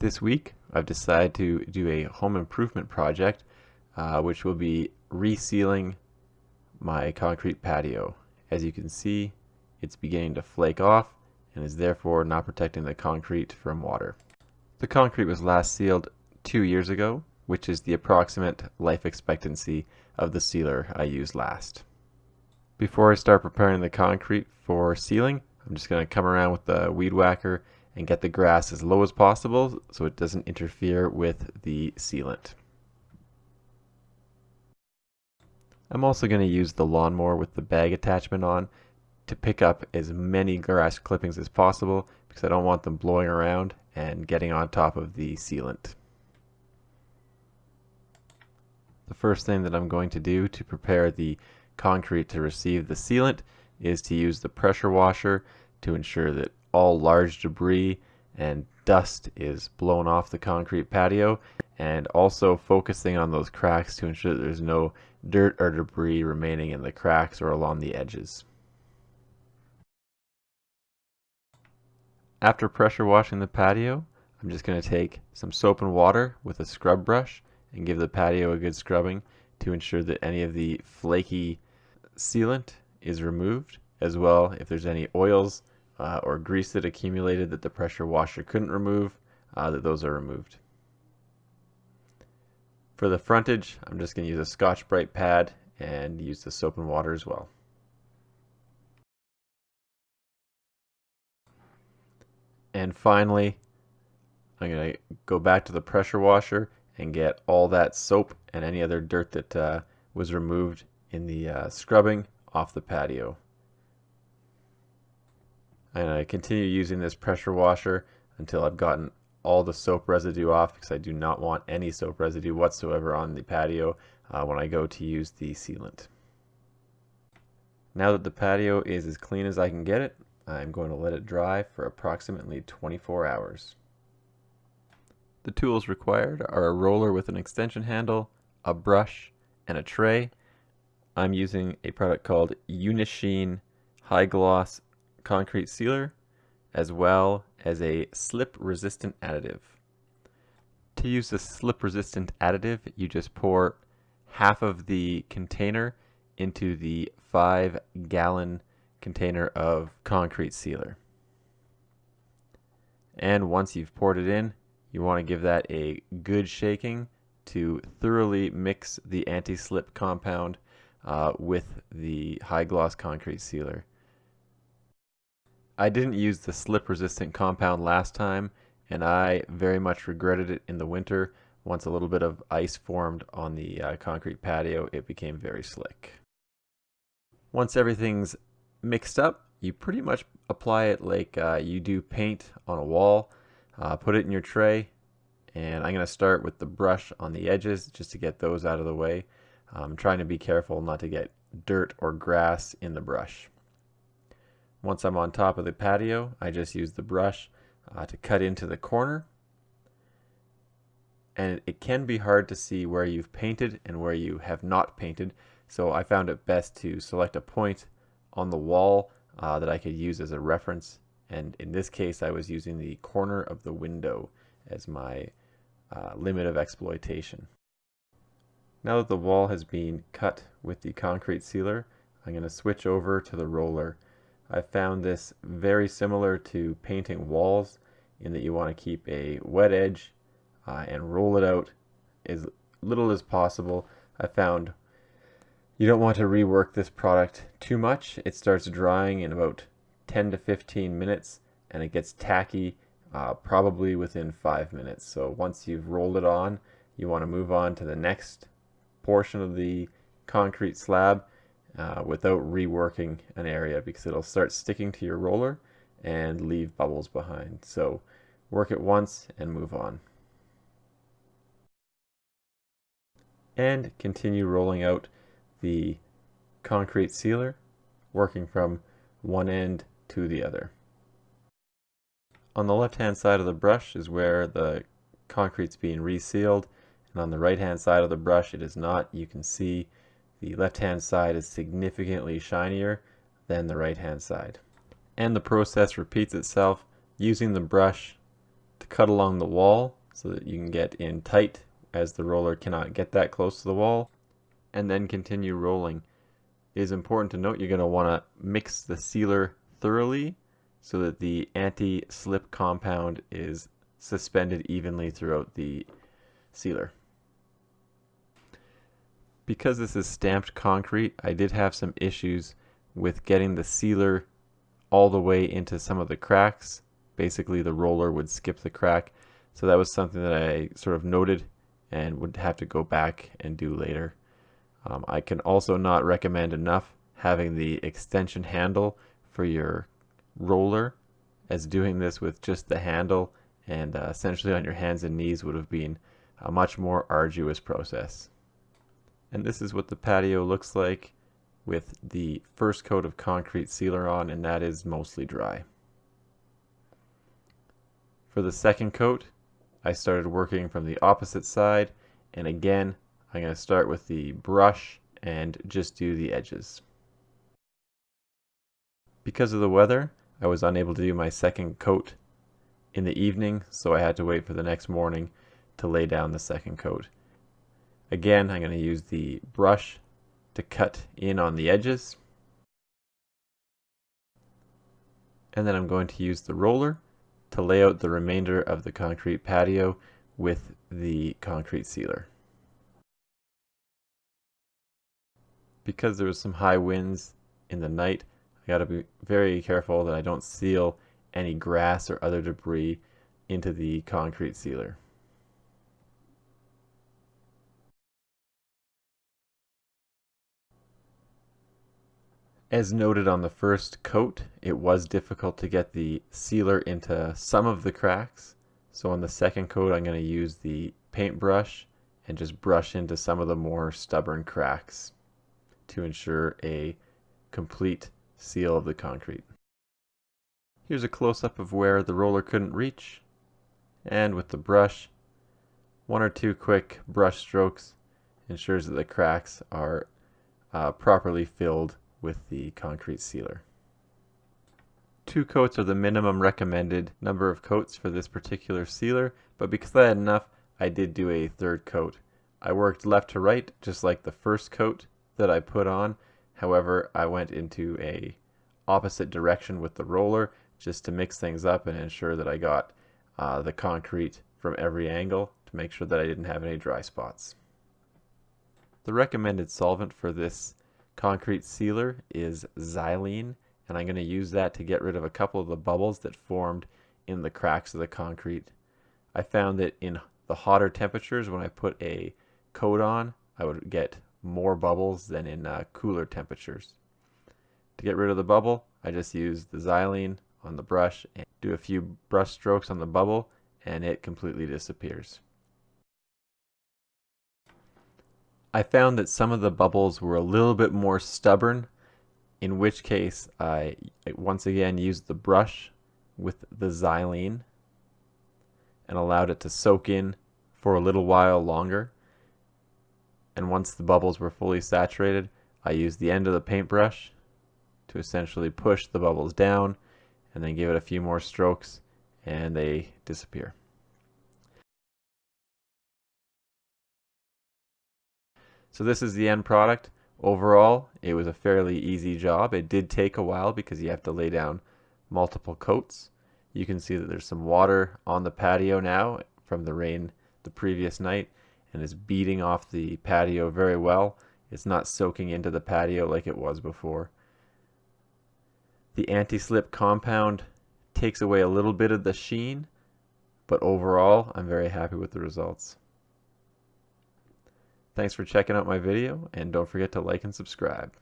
This week, I've decided to do a home improvement project, which will be resealing my concrete patio. As you can see, it's beginning to flake off and is therefore not protecting the concrete from water. The concrete was last sealed 2 years ago, which is the approximate life expectancy of the sealer I used last. Before I start preparing the concrete for sealing, I'm just going to come around with the weed whacker and get the grass as low as possible so it doesn't interfere with the sealant. I'm also going to use the lawnmower with the bag attachment on to pick up as many grass clippings as possible because I don't want them blowing around and getting on top of the sealant. The first thing that I'm going to do to prepare the concrete to receive the sealant is to use the pressure washer to ensure that all large debris and dust is blown off the concrete patio, and also focusing on those cracks to ensure that there's no dirt or debris remaining in the cracks or along the edges. After pressure washing the patio, I'm just going to take some soap and water with a scrub brush and give the patio a good scrubbing to ensure that any of the flaky sealant is removed, as well if there's any oils or grease that accumulated that the pressure washer couldn't remove, that those are removed. For the frontage, I'm just going to use a Scotch-Brite pad and use the soap and water as well. And finally, I'm going to go back to the pressure washer and get all that soap and any other dirt that was removed in the scrubbing off the patio. And I continue using this pressure washer until I've gotten all the soap residue off, because I do not want any soap residue whatsoever on the patio when I go to use the sealant. Now that the patio is as clean as I can get it, I'm going to let it dry for approximately 24 hours. The tools required are a roller with an extension handle, a brush, and a tray. I'm using a product called Unisheen High Gloss Concrete Sealer, as well as a slip-resistant additive. To use the slip-resistant additive, you just pour half of the container into the 5-gallon container of concrete sealer. And once you've poured it in, you want to give that a good shaking to thoroughly mix the anti-slip compound with the high gloss concrete sealer. I didn't use the slip resistant compound last time, and I very much regretted it in the winter. Once a little bit of ice formed on the concrete patio, it became very slick. Once everything's mixed up, you pretty much apply it like you do paint on a wall. Put it in your tray, and I'm going to start with the brush on the edges just to get those out of the way. I'm trying to be careful not to get dirt or grass in the brush. Once I'm on top of the patio, I just use the brush to cut into the corner. And it can be hard to see where you've painted and where you have not painted, so I found it best to select a point on the wall that I could use as a reference. And in this case, I was using the corner of the window as my limit of exploitation. Now that the wall has been cut with the concrete sealer, I'm going to switch over to the roller. I found this very similar to painting walls in that you want to keep a wet edge and roll it out as little as possible. I found you don't want to rework this product too much. It starts drying in about 10 to 15 minutes and it gets tacky probably within 5 minutes. So once you've rolled it on, you want to move on to the next portion of the concrete slab without reworking an area, because it'll start sticking to your roller and leave bubbles behind. So work it once and move on. And continue rolling out the concrete sealer, working from one end to the other. On the left hand side of the brush is where the concrete's being resealed, and on the right hand side of the brush it is not. You can see the left hand side is significantly shinier than the right hand side. And the process repeats itself, using the brush to cut along the wall so that you can get in tight as the roller cannot get that close to the wall, and then continue rolling. It is important to note you're going to want to mix the sealer thoroughly so that the anti-slip compound is suspended evenly throughout the sealer. Because this is stamped concrete, I did have some issues with getting the sealer all the way into some of the cracks. Basically, the roller would skip the crack, so that was something that I sort of noted and would have to go back and do later. I can also not recommend enough having the extension handle for your roller, as doing this with just the handle and essentially on your hands and knees would have been a much more arduous process. And this is what the patio looks like with the first coat of concrete sealer on, and that is mostly dry. For the second coat, I started working from the opposite side, and again, I'm going to start with the brush and just do the edges. Because of the weather, I was unable to do my second coat in the evening, so I had to wait for the next morning to lay down the second coat. Again, I'm going to use the brush to cut in on the edges, and then I'm going to use the roller to lay out the remainder of the concrete patio with the concrete sealer. Because there was some high winds in the night, I got to be very careful that I don't seal any grass or other debris into the concrete sealer. As noted on the first coat, it was difficult to get the sealer into some of the cracks. So on the second coat, I'm going to use the paintbrush and just brush into some of the more stubborn cracks to ensure a complete seal of the concrete. Here's a close-up of where the roller couldn't reach. And with the brush, one or two quick brush strokes ensures that the cracks are properly filled with the concrete sealer. 2 coats are the minimum recommended number of coats for this particular sealer, but because I had enough, I did do a third coat. I worked left to right, just like the first coat that I put on. However, I went into a opposite direction with the roller just to mix things up and ensure that I got the concrete from every angle to make sure that I didn't have any dry spots. The recommended solvent for this concrete sealer is xylene, and I'm going to use that to get rid of a couple of the bubbles that formed in the cracks of the concrete. I found that in the hotter temperatures, when I put a coat on, I would get more bubbles than in cooler temperatures. To get rid of the bubble, I just use the xylene on the brush and do a few brush strokes on the bubble, and it completely disappears. I found that some of the bubbles were a little bit more stubborn, in which case I once again used the brush with the xylene and allowed it to soak in for a little while longer. And once the bubbles were fully saturated, I used the end of the paintbrush to essentially push the bubbles down and then give it a few more strokes and they disappear. So this is the end product. Overall, it was a fairly easy job. It did take a while because you have to lay down multiple coats. You can see that there's some water on the patio now from the rain the previous night and is beating off the patio very well. It's not soaking into the patio like it was before. The anti-slip compound takes away a little bit of the sheen, but overall, I'm very happy with the results. Thanks for checking out my video, and don't forget to like and subscribe.